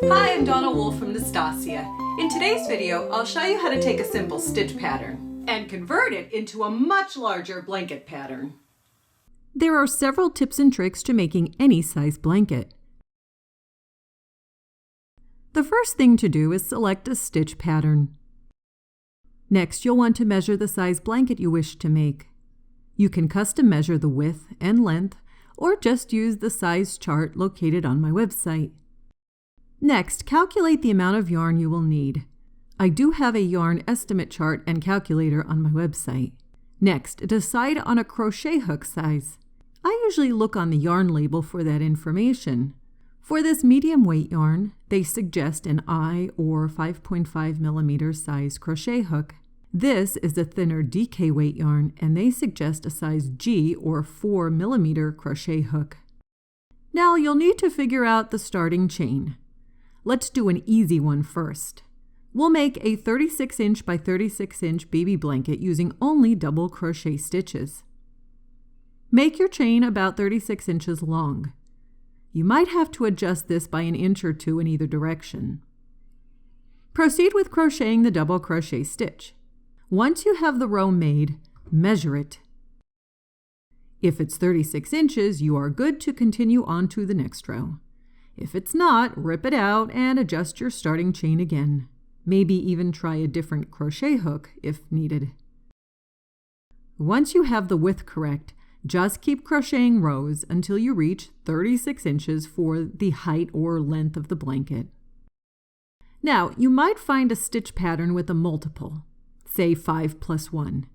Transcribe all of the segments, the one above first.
Hi, I'm Donna Wolfe from Naztazia. In today's video, I'll show you how to take a simple stitch pattern and convert it into a much larger blanket pattern. There are several tips and tricks to making any size blanket. The first thing to do is select a stitch pattern. Next, you'll want to measure the size blanket you wish to make. You can custom measure the width and length, or just use the size chart located on my website. Next, calculate the amount of yarn you will need. I do have a yarn estimate chart and calculator on my website. Next, decide on a crochet hook size. I usually look on the yarn label for that information. For this medium weight yarn, they suggest an I or 5.5 millimeter size crochet hook. This is a thinner DK weight yarn, and they suggest a size G or 4 millimeter crochet hook. Now you'll need to figure out the starting chain. Let's do an easy one first. We'll make a 36-inch by 36-inch baby blanket using only double crochet stitches. Make your chain about 36 inches long. You might have to adjust this by an inch or two in either direction. Proceed with crocheting the double crochet stitch. Once you have the row made, measure it. If it's 36 inches, you are good to continue on to the next row. If it's not, rip it out and adjust your starting chain again. Maybe even try a different crochet hook if needed. Once you have the width correct, just keep crocheting rows until you reach 36 inches for the height or length of the blanket. Now, you might find a stitch pattern with a multiple, say 5 plus 1.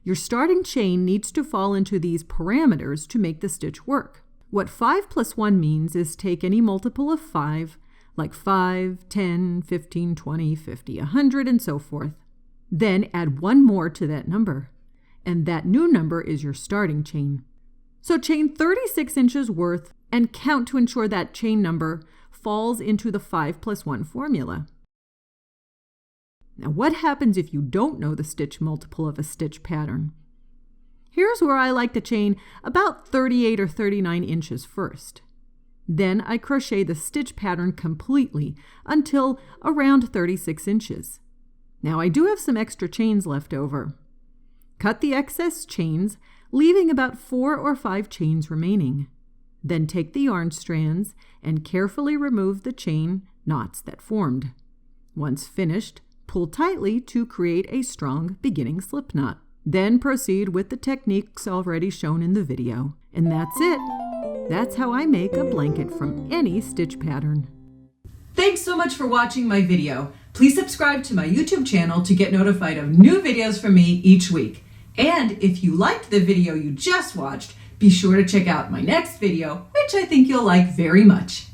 Your starting chain needs to fall into these parameters to make the stitch work. What 5 plus 1 means is take any multiple of 5, like 5, 10, 15, 20, 50, 100, and so forth. Then add one more to that number, and that new number is your starting chain. So chain 36 inches worth and count to ensure that chain number falls into the 5 plus 1 formula. Now, what happens if you don't know the stitch multiple of a stitch pattern? Here's where I like to chain about 38 or 39 inches first. Then I crochet the stitch pattern completely until around 36 inches. Now I do have some extra chains left over. Cut the excess chains, leaving about 4 or 5 chains remaining. Then take the yarn strands and carefully remove the chain knots that formed. Once finished, pull tightly to create a strong beginning slip knot. Then proceed with the techniques already shown in the video. And that's it. That's how I make a blanket from any stitch pattern. Thanks so much for watching my video. Please subscribe to my YouTube channel to get notified of new videos from me each week. And if you liked the video you just watched, be sure to check out my next video, which I think you'll like very much.